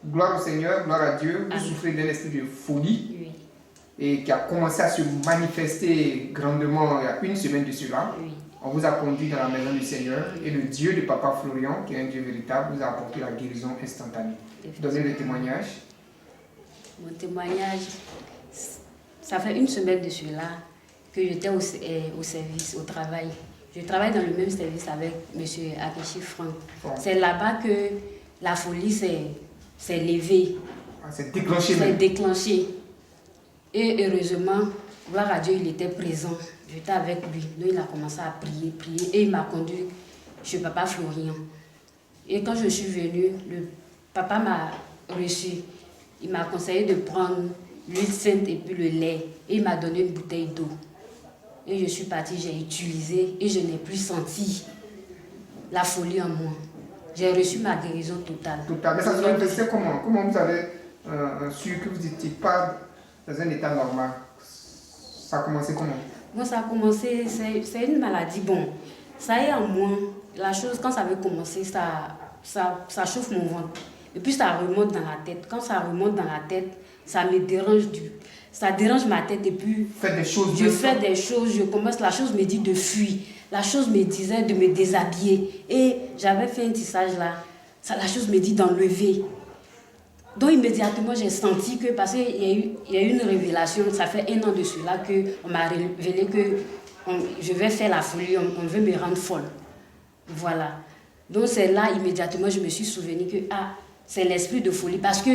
Gloire au Seigneur, gloire à Dieu. Vous Amen. souffrez d'un esprit de folie Oui, et qui a commencé à se manifester grandement il y a une semaine de cela. oui. On vous a conduit dans la maison du Seigneur et le Dieu de Papa Florian, qui est un Dieu véritable, vous a apporté la guérison instantanée. Donnez le témoignage. Mon témoignage, ça fait une semaine de cela que j'étais au service, au travail. Je travaille dans le même service avec M. Akechi Franck. Bon. C'est là-bas que la folie s'est levée, Ah, c'est déclenché s'est même. déclenchée. Et heureusement, gloire à Dieu, il était présent. J'étais avec lui. Donc il a commencé à prier. Et il m'a conduit chez Papa Florian. Et quand je suis venue, le papa m'a reçu. Il m'a conseillé de prendre l'huile sainte et puis le lait. Et il m'a donné une bouteille d'eau. Et je suis partie, j'ai utilisé et je n'ai plus senti la folie en moi. J'ai reçu ma guérison totale. Total. Mais ça se manifestait comment? Comment vous avez su que vous n'étiez pas dans un état normal? Ça a commencé comment? Moi, ça a commencé, c'est une maladie. Bon, ça est en moi. La chose, quand ça avait commencé, ça chauffe mon ventre. Et puis ça remonte dans la tête. Quand ça remonte dans la tête, ça me dérange. Ça dérange ma tête et puis Faites des choses. je fais des choses. Je commence, la chose me dit de fuir. La chose me disait de me déshabiller. Et j'avais fait un tissage là. La chose me dit d'enlever. Donc immédiatement, j'ai senti que, parce qu'il y a eu une révélation, ça fait 1 an de cela qu'on m'a révélé que je vais faire la folie, on veut me rendre folle. Voilà. Donc c'est là, immédiatement, je me suis souvenu que c'est l'esprit de folie. Parce que,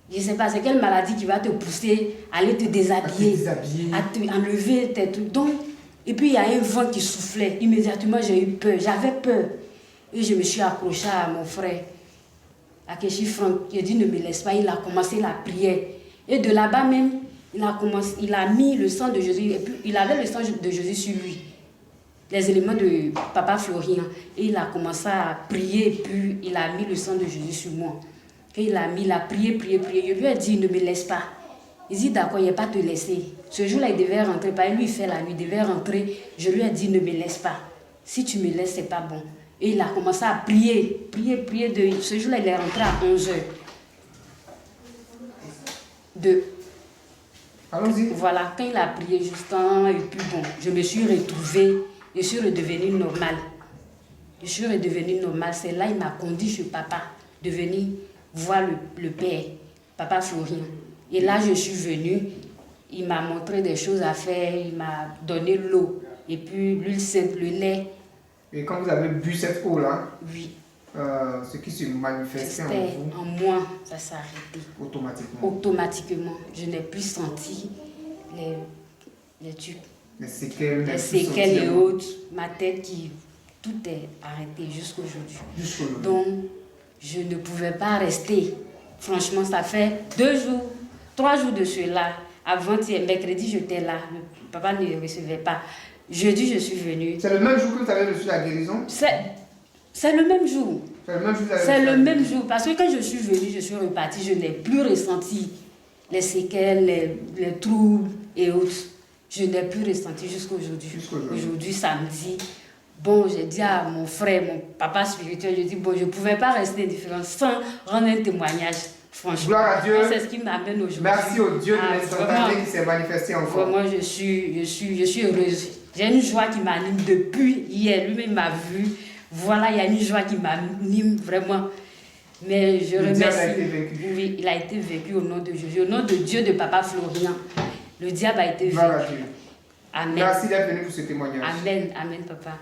je ne sais pas, c'est quelle maladie qui va te pousser à aller te déshabiller, à te enlever tes trucs. Donc, et puis il y a un vent qui soufflait. Immédiatement, j'ai eu peur, j'avais peur. Et je me suis accrochée à mon frère. Akechi Franck, il a dit ne me laisse pas, il a commencé la prière. Et de là-bas même, il a mis le sang de Jésus, et puis il avait le sang de Jésus sur lui, les éléments de Papa Florian. Et il a commencé à prier, et puis il a mis le sang de Jésus sur moi. Et il a prié. Je lui ai dit ne me laisse pas. Il dit d'accord, il n'y a pas te laisser. Ce jour-là, il devait rentrer, pas lui, il fait la nuit, il devait rentrer. Je lui ai dit ne me laisse pas. Si tu me laisses, c'est pas bon. Et il a commencé à prier. Ce jour-là, il est rentré à 11h. Allons-y. Voilà, quand il a prié juste et puis bon, je me suis retrouvée, je suis redevenue normale. C'est là qu'il m'a conduit chez papa, de venir voir le père, Papa Florian. Et là, je suis venue, il m'a montré des choses à faire, il m'a donné l'eau, et puis l'huile sainte, le lait. Et quand vous avez bu cette eau-là, Oui. Ce qui se manifestait en vous, en moi, ça s'est arrêté. Automatiquement. Je n'ai plus senti les trucs. Les séquelles et autres. Ma tête tout est arrêté jusqu'aujourd'hui. Donc, je ne pouvais pas rester. Franchement, ça fait 3 jours de cela. Avant-hier, mercredi, j'étais là. Le papa ne recevait pas. Jeudi, je suis venue. C'est le même jour que vous avez reçu la guérison? C'est le même jour. C'est le même jour. Parce que quand je suis venue, je suis repartie, je n'ai plus ressenti les séquelles, les troubles et autres. Je n'ai plus ressenti jusqu'à aujourd'hui. Aujourd'hui, samedi, bon, j'ai dit à mon frère, mon papa spirituel, je dis, bon, je ne pouvais pas rester indifférent sans rendre un témoignage. Franchement, gloire à Dieu. C'est ce qui m'amène aujourd'hui. Merci au Dieu de l'instantané qui s'est manifesté en vous. Vraiment, je suis heureuse. J'ai une joie qui m'anime depuis hier. Lui-même m'a vu. Voilà, il y a une joie qui m'anime vraiment. Mais je remercie. Le diable a été vaincu. Oui, il a été vaincu au nom de Jésus. Au nom de Dieu de Papa Florian. Le diable a été vaincu. Gloire à Dieu. Amen. Merci d'être venu pour ce témoignage. Amen, papa.